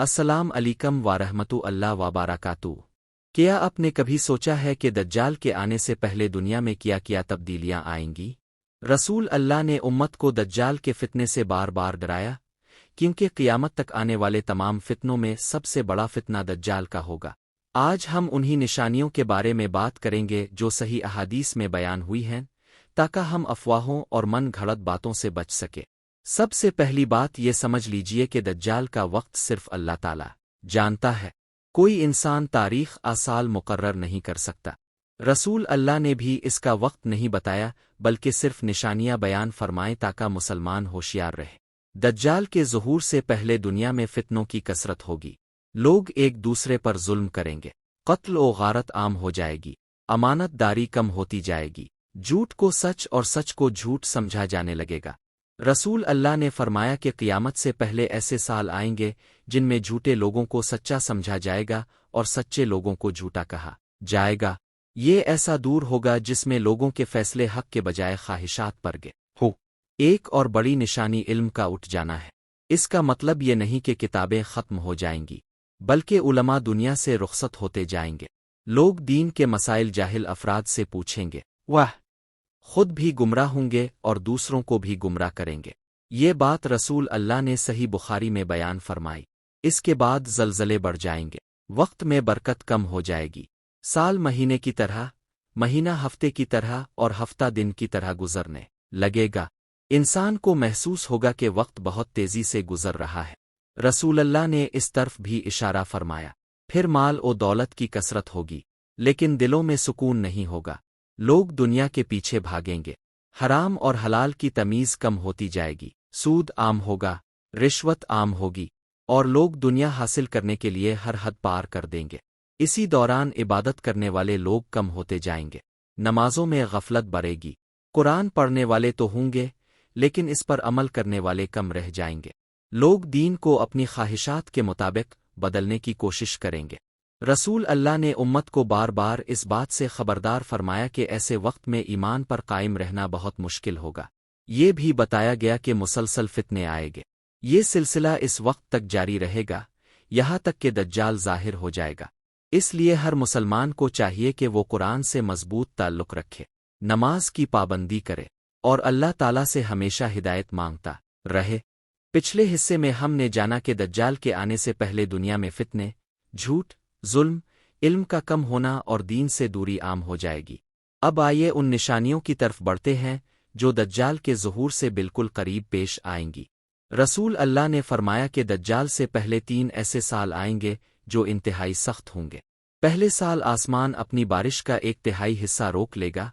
السلام علیکم ورحمۃ اللہ وبرکاتہ۔ کیا آپ نے کبھی سوچا ہے کہ دجال کے آنے سے پہلے دنیا میں کیا تبدیلیاں آئیں گی؟ رسول اللہ نے امت کو دجال کے فتنے سے بار بار ڈرایا، کیونکہ قیامت تک آنے والے تمام فتنوں میں سب سے بڑا فتنہ دجال کا ہوگا۔ آج ہم انہی نشانیوں کے بارے میں بات کریں گے جو صحیح احادیث میں بیان ہوئی ہیں، تاکہ ہم افواہوں اور من گھڑت باتوں سے بچ سکیں۔ سب سے پہلی بات یہ سمجھ لیجئے کہ دجال کا وقت صرف اللہ تعالی جانتا ہے۔ کوئی انسان تاریخ سال مقرر نہیں کر سکتا۔ رسول اللہ نے بھی اس کا وقت نہیں بتایا، بلکہ صرف نشانیاں بیان فرمائیں تاکہ مسلمان ہوشیار رہے۔ دجال کے ظہور سے پہلے دنیا میں فتنوں کی کثرت ہوگی۔ لوگ ایک دوسرے پر ظلم کریں گے، قتل و غارت عام ہو جائے گی، امانت داری کم ہوتی جائے گی، جھوٹ کو سچ اور سچ کو جھوٹ سمجھا جانے لگے گا۔ رسول اللہ نے فرمایا کہ قیامت سے پہلے ایسے سال آئیں گے جن میں جھوٹے لوگوں کو سچا سمجھا جائے گا اور سچے لوگوں کو جھوٹا کہا جائے گا۔ یہ ایسا دور ہوگا جس میں لوگوں کے فیصلے حق کے بجائے خواہشات پر گے ہو۔ ایک اور بڑی نشانی علم کا اٹھ جانا ہے۔ اس کا مطلب یہ نہیں کہ کتابیں ختم ہو جائیں گی، بلکہ علماء دنیا سے رخصت ہوتے جائیں گے۔ لوگ دین کے مسائل جاہل افراد سے پوچھیں گے، وہ خود بھی گمراہ ہوں گے اور دوسروں کو بھی گمراہ کریں گے۔ یہ بات رسول اللہ نے صحیح بخاری میں بیان فرمائی۔ اس کے بعد زلزلے بڑھ جائیں گے، وقت میں برکت کم ہو جائے گی، سال مہینے کی طرح، مہینہ ہفتے کی طرح اور ہفتہ دن کی طرح گزرنے لگے گا۔ انسان کو محسوس ہوگا کہ وقت بہت تیزی سے گزر رہا ہے۔ رسول اللہ نے اس طرف بھی اشارہ فرمایا۔ پھر مال و دولت کی کثرت ہوگی، لیکن دلوں میں سکون نہیں ہوگا۔ لوگ دنیا کے پیچھے بھاگیں گے، حرام اور حلال کی تمیز کم ہوتی جائے گی، سود عام ہوگا، رشوت عام ہوگی، اور لوگ دنیا حاصل کرنے کے لیے ہر حد پار کر دیں گے۔ اسی دوران عبادت کرنے والے لوگ کم ہوتے جائیں گے، نمازوں میں غفلت بڑھے گی، قرآن پڑھنے والے تو ہوں گے لیکن اس پر عمل کرنے والے کم رہ جائیں گے۔ لوگ دین کو اپنی خواہشات کے مطابق بدلنے کی کوشش کریں گے۔ رسول اللہ نے امت کو بار بار اس بات سے خبردار فرمایا کہ ایسے وقت میں ایمان پر قائم رہنا بہت مشکل ہوگا۔ یہ بھی بتایا گیا کہ مسلسل فتنے آئے گے۔ یہ سلسلہ اس وقت تک جاری رہے گا، یہاں تک کہ دجال ظاہر ہو جائے گا۔ اس لیے ہر مسلمان کو چاہیے کہ وہ قرآن سے مضبوط تعلق رکھے، نماز کی پابندی کرے اور اللہ تعالیٰ سے ہمیشہ ہدایت مانگتا رہے۔ پچھلے حصے میں ہم نے جانا کہ دجال کے آنے سے پہلے دنیا میں فتنے، جھوٹ، ظلم، علم کا کم ہونا اور دین سے دوری عام ہو جائے گی۔ اب آئیے ان نشانیوں کی طرف بڑھتے ہیں جو دجال کے ظہور سے بالکل قریب پیش آئیں گی۔ رسول اللہ نے فرمایا کہ دجال سے پہلے 3 ایسے سال آئیں گے جو انتہائی سخت ہوں گے۔ پہلے سال آسمان اپنی بارش کا 1/3 حصہ روک لے گا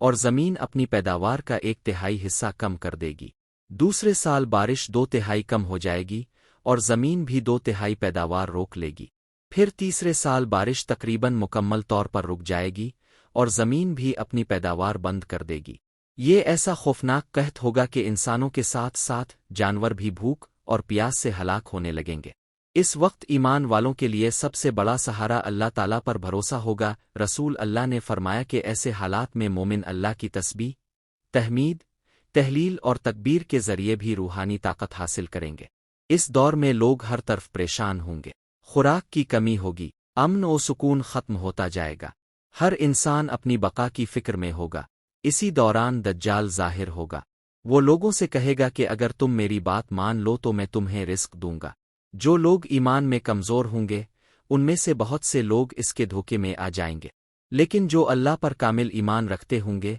اور زمین اپنی پیداوار کا 1/3 حصہ کم کر دے گی۔ دوسرے سال بارش 2/3 کم ہو جائے گی اور زمین بھی 2/3 پیداوار روک لے گی۔ پھر تیسرے سال بارش تقریباً مکمل طور پر رک جائے گی اور زمین بھی اپنی پیداوار بند کر دے گی۔ یہ ایسا خوفناک قحط ہوگا کہ انسانوں کے ساتھ ساتھ جانور بھی بھوک اور پیاس سے ہلاک ہونے لگیں گے۔ اس وقت ایمان والوں کے لیے سب سے بڑا سہارا اللہ تعالیٰ پر بھروسہ ہوگا۔ رسول اللہ نے فرمایا کہ ایسے حالات میں مومن اللہ کی تسبیح، تحمید، تہلیل اور تکبیر کے ذریعے بھی روحانی طاقت حاصل کریں گے۔ اس دور میں لوگ ہر طرف پریشان ہوں گے، خوراک کی کمی ہوگی، امن و سکون ختم ہوتا جائے گا، ہر انسان اپنی بقا کی فکر میں ہوگا۔ اسی دوران دجال ظاہر ہوگا۔ وہ لوگوں سے کہے گا کہ اگر تم میری بات مان لو تو میں تمہیں رزق دوں گا۔ جو لوگ ایمان میں کمزور ہوں گے ان میں سے بہت سے لوگ اس کے دھوکے میں آ جائیں گے، لیکن جو اللہ پر کامل ایمان رکھتے ہوں گے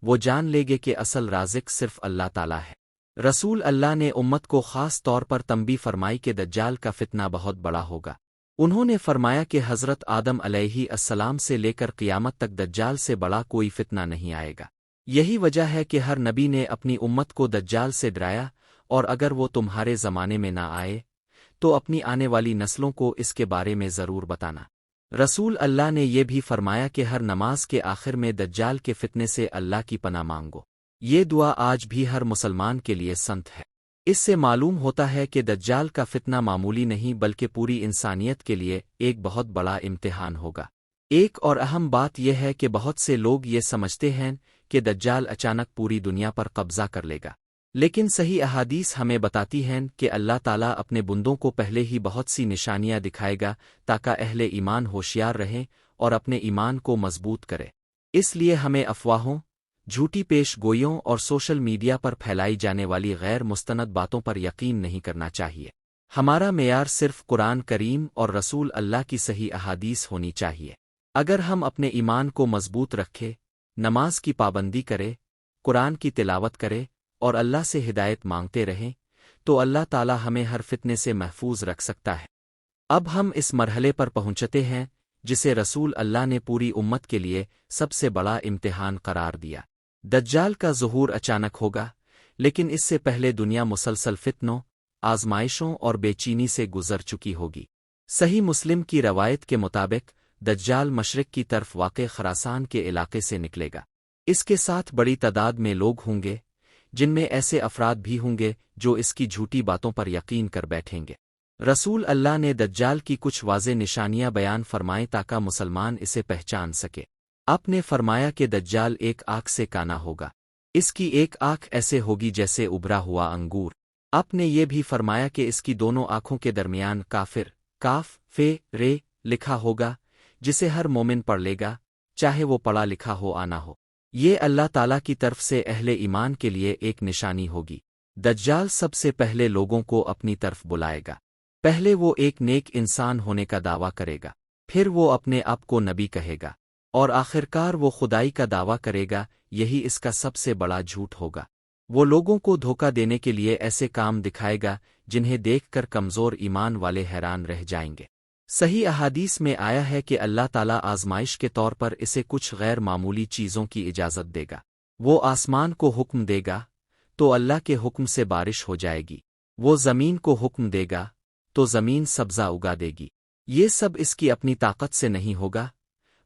وہ جان لے گے کہ اصل رازق صرف اللہ تعالیٰ ہے۔ رسول اللہ نے امت کو خاص طور پر تنبیہ فرمائی کہ دجال کا فتنہ بہت بڑا ہوگا۔ انہوں نے فرمایا کہ حضرت آدم علیہ السلام سے لے کر قیامت تک دجال سے بڑا کوئی فتنہ نہیں آئے گا۔ یہی وجہ ہے کہ ہر نبی نے اپنی امت کو دجال سے ڈرایا، اور اگر وہ تمہارے زمانے میں نہ آئے تو اپنی آنے والی نسلوں کو اس کے بارے میں ضرور بتانا۔ رسول اللہ نے یہ بھی فرمایا کہ ہر نماز کے آخر میں دجال کے فتنے سے اللہ کی پناہ مانگو۔ یہ دعا آج بھی ہر مسلمان کے لیے سنت ہے۔ اس سے معلوم ہوتا ہے کہ دجال کا فتنہ معمولی نہیں بلکہ پوری انسانیت کے لیے ایک بہت بڑا امتحان ہوگا۔ ایک اور اہم بات یہ ہے کہ بہت سے لوگ یہ سمجھتے ہیں کہ دجال اچانک پوری دنیا پر قبضہ کر لے گا۔ لیکن صحیح احادیث ہمیں بتاتی ہیں کہ اللہ تعالیٰ اپنے بندوں کو پہلے ہی بہت سی نشانیاں دکھائے گا تاکہ اہل ایمان ہوشیار رہیں اور اپنے ایمان کو مضبوط کرے۔ اس لیے ہمیں افواہوں، جھوٹی پیش گوئیوں اور سوشل میڈیا پر پھیلائی جانے والی غیر مستند باتوں پر یقین نہیں کرنا چاہیے۔ ہمارا معیار صرف قرآن کریم اور رسول اللہ کی صحیح احادیث ہونی چاہیے۔ اگر ہم اپنے ایمان کو مضبوط رکھے، نماز کی پابندی کرے، قرآن کی تلاوت کرے اور اللہ سے ہدایت مانگتے رہیں تو اللہ تعالی ہمیں ہر فتنے سے محفوظ رکھ سکتا ہے۔ اب ہم اس مرحلے پر پہنچتے ہیں جسے رسول اللہ نے پوری امت کے لیے سب سے بڑا امتحان قرار دیا۔ دجال کا ظہور اچانک ہوگا، لیکن اس سے پہلے دنیا مسلسل فتنوں، آزمائشوں اور بے چینی سے گزر چکی ہوگی۔ صحیح مسلم کی روایت کے مطابق دجال مشرق کی طرف واقع خراسان کے علاقے سے نکلے گا۔ اس کے ساتھ بڑی تعداد میں لوگ ہوں گے، جن میں ایسے افراد بھی ہوں گے جو اس کی جھوٹی باتوں پر یقین کر بیٹھیں گے۔ رسول اللہ نے دجال کی کچھ واضح نشانیاں بیان فرمائیں تاکہ مسلمان اسے پہچان سکے۔ آپ نے فرمایا کہ دجال ایک آنکھ سے کانا ہوگا، اس کی ایک آنکھ ایسے ہوگی جیسے ابھرا ہوا انگور۔ آپ نے یہ بھی فرمایا کہ اس کی دونوں آنکھوں کے درمیان کافر، کاف فے رے لکھا ہوگا، جسے ہر مومن پڑھ لے گا، چاہے وہ پڑھا لکھا ہو آنا ہو۔ یہ اللہ تعالیٰ کی طرف سے اہل ایمان کے لیے ایک نشانی ہوگی۔ دجال سب سے پہلے لوگوں کو اپنی طرف بلائے گا۔ پہلے وہ ایک نیک انسان ہونے کا دعویٰ کرے گا، پھر وہ اپنے آپ کو نبی کہے گا، اور آخرکار وہ خدائی کا دعویٰ کرے گا۔ یہی اس کا سب سے بڑا جھوٹ ہوگا۔ وہ لوگوں کو دھوکہ دینے کے لیے ایسے کام دکھائے گا جنہیں دیکھ کر کمزور ایمان والے حیران رہ جائیں گے۔ صحیح احادیث میں آیا ہے کہ اللہ تعالیٰ آزمائش کے طور پر اسے کچھ غیر معمولی چیزوں کی اجازت دے گا۔ وہ آسمان کو حکم دے گا تو اللہ کے حکم سے بارش ہو جائے گی، وہ زمین کو حکم دے گا تو زمین سبزہ اگا دے گی۔ یہ سب اس کی اپنی طاقت سے نہیں ہوگا،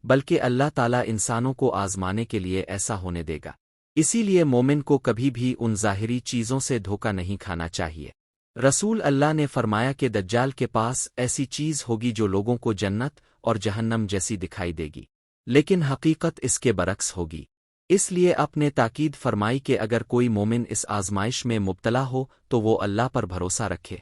بلکہ اللہ تعالیٰ انسانوں کو آزمانے کے لیے ایسا ہونے دے گا۔ اسی لیے مومن کو کبھی بھی ان ظاہری چیزوں سے دھوکہ نہیں کھانا چاہیے۔ رسول اللہ نے فرمایا کہ دجال کے پاس ایسی چیز ہوگی جو لوگوں کو جنت اور جہنم جیسی دکھائی دے گی، لیکن حقیقت اس کے برعکس ہوگی۔ اس لیے آپ نے تاکید فرمائی کہ اگر کوئی مومن اس آزمائش میں مبتلا ہو تو وہ اللہ پر بھروسہ رکھے،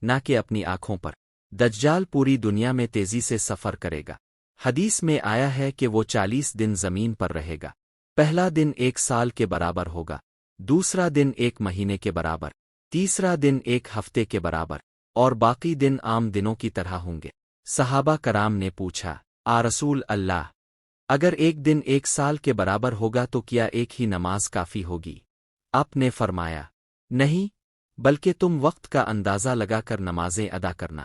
نہ کہ اپنی آنکھوں پر۔ دجال پوری دنیا میں تیزی سے سفر کرے گا۔ حدیث میں آیا ہے کہ وہ 40 دن زمین پر رہے گا۔ پہلا دن 1 سال کے برابر ہوگا، دوسرا دن 1 مہینے کے برابر، تیسرا دن 1 ہفتے کے برابر، اور باقی دن عام دنوں کی طرح ہوں گے۔ صحابہ کرام نے پوچھا، رسول اللہ، اگر ایک دن 1 سال کے برابر ہوگا تو کیا ایک ہی نماز کافی ہوگی؟ آپ نے فرمایا، نہیں، بلکہ تم وقت کا اندازہ لگا کر نمازیں ادا کرنا۔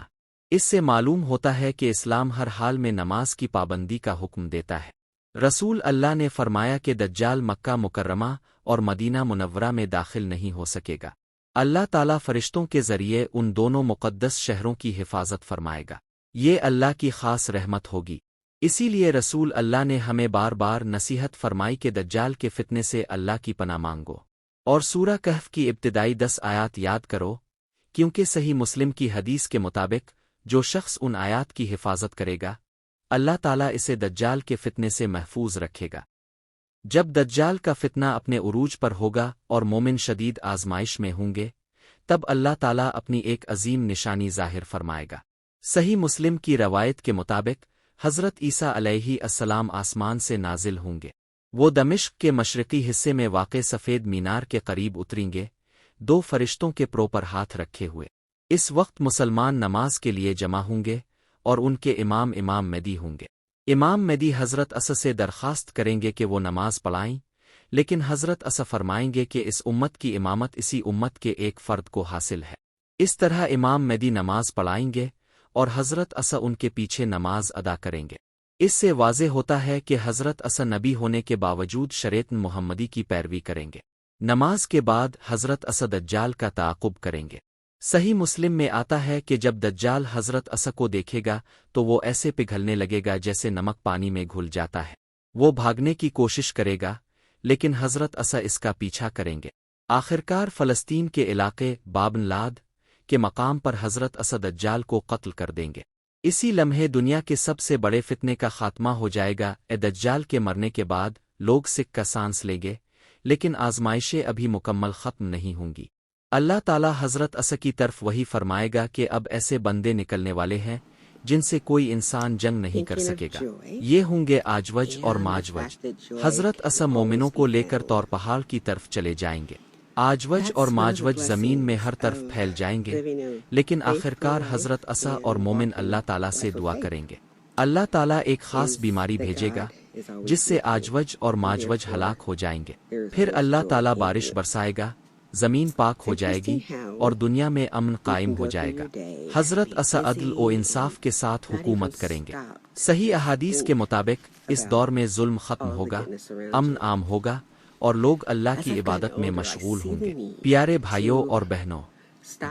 اس سے معلوم ہوتا ہے کہ اسلام ہر حال میں نماز کی پابندی کا حکم دیتا ہے۔ رسول اللہ نے فرمایا کہ دجال مکہ مکرمہ اور مدینہ منورہ میں داخل نہیں ہو سکے گا۔ اللہ تعالیٰ فرشتوں کے ذریعے ان دونوں مقدس شہروں کی حفاظت فرمائے گا۔ یہ اللہ کی خاص رحمت ہوگی۔ اسی لیے رسول اللہ نے ہمیں بار بار نصیحت فرمائی کہ دجال کے فتنے سے اللہ کی پناہ مانگو، اور سورہ کہف کی ابتدائی 10 آیات یاد کرو، کیونکہ صحیح مسلم کی حدیث کے مطابق جو شخص ان آیات کی حفاظت کرے گا، اللہ تعالیٰ اسے دجال کے فتنے سے محفوظ رکھے گا۔ جب دجال کا فتنہ اپنے عروج پر ہوگا اور مومن شدید آزمائش میں ہوں گے، تب اللہ تعالیٰ اپنی ایک عظیم نشانی ظاہر فرمائے گا۔ صحیح مسلم کی روایت کے مطابق حضرت عیسیٰ علیہ السلام آسمان سے نازل ہوں گے۔ وہ دمشق کے مشرقی حصے میں واقع سفید مینار کے قریب اتریں گے، 2 فرشتوں کے پرو پر ہاتھ رکھے ہوئے۔ اس وقت مسلمان نماز کے لیے جمع ہوں گے، اور ان کے امام مہدی ہوں گے۔ امام مہدی حضرت عیسیٰ سے درخواست کریں گے کہ وہ نماز پڑھائیں، لیکن حضرت عیسیٰ فرمائیں گے کہ اس امت کی امامت اسی امت کے ایک فرد کو حاصل ہے۔ اس طرح امام مہدی نماز پڑھائیں گے اور حضرت عیسیٰ ان کے پیچھے نماز ادا کریں گے۔ اس سے واضح ہوتا ہے کہ حضرت عیسیٰ نبی ہونے کے باوجود شریعت محمدی کی پیروی کریں گے۔ نماز کے بعد حضرت عیسیٰ دجال کا تعاقب کریں گے۔ صحیح مسلم میں آتا ہے کہ جب دجال حضرت عیسیٰ کو دیکھے گا تو وہ ایسے پگھلنے لگے گا جیسے نمک پانی میں گھل جاتا ہے۔ وہ بھاگنے کی کوشش کرے گا، لیکن حضرت عیسیٰ اس کا پیچھا کریں گے۔ آخرکار فلسطین کے علاقے بابن لاد کے مقام پر حضرت عیسیٰ دجال کو قتل کر دیں گے۔ اسی لمحے دنیا کے سب سے بڑے فتنے کا خاتمہ ہو جائے گا۔ دجال کے مرنے کے بعد لوگ سکھ کا سانس لیں گے، لیکن آزمائشیں ابھی مکمل ختم نہیں ہوں گی۔ اللہ تعالیٰ حضرت عیسیٰ کی طرف وہی فرمائے گا کہ اب ایسے بندے نکلنے والے ہیں جن سے کوئی انسان جنگ نہیں کر سکے گا، یہ ہوں گے آجوج اور ماجوج۔ حضرت عیسیٰ مومنوں کو لے کر طور پہاڑ کی طرف چلے جائیں گے۔ آجوج اور ماجوج زمین میں ہر طرف پھیل جائیں گے، لیکن آخرکار حضرت عیسیٰ اور مومن اللہ تعالیٰ سے دعا کریں گے۔ اللہ تعالیٰ ایک خاص بیماری بھیجے گا جس سے آجوج اور ماجوج ہلاک ہو جائیں گے، پھر اللہ تعالیٰ بارش برسائے گا، زمین پاک ہو جائے گی اور دنیا میں امن قائم ہو جائے گا۔ حضرت عیسیٰ عدل و انصاف کے ساتھ حکومت کریں گے۔ صحیح احادیث کے مطابق اس دور میں ظلم ختم ہوگا، امن عام ہوگا اور لوگ اللہ کی عبادت میں مشغول ہوں گے۔ پیارے بھائیوں اور بہنوں،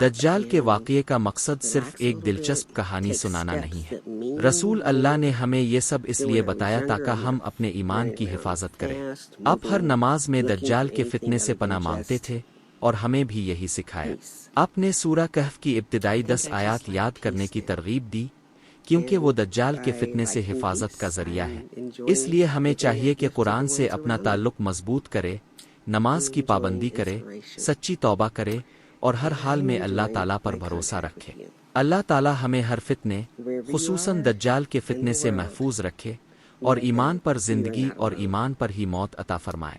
دجال کے واقعے کا مقصد صرف ایک دلچسپ کہانی سنانا نہیں ہے۔ رسول اللہ نے ہمیں یہ سب اس لیے بتایا تاکہ ہم اپنے ایمان کی حفاظت کریں۔ آپ ہر نماز میں دجال کے فتنے سے پناہ مانگتے تھے اور ہمیں بھی یہی سکھایا۔ آپ نے سورہ کہف کی ابتدائی 10 آیات یاد کرنے کی ترغیب دی کیونکہ وہ دجال کے فتنے سے حفاظت کا ذریعہ ہے۔ اس لیے ہمیں چاہیے کہ قرآن سے اپنا تعلق مضبوط کرے، نماز کی پابندی کرے، سچی توبہ کرے اور ہر حال میں اللہ تعالیٰ پر بھروسہ رکھے۔ اللہ تعالیٰ ہمیں ہر فتنے، خصوصاً دجال کے فتنے سے محفوظ رکھے اور ایمان پر زندگی اور ایمان پر ہی موت عطا فرمائے۔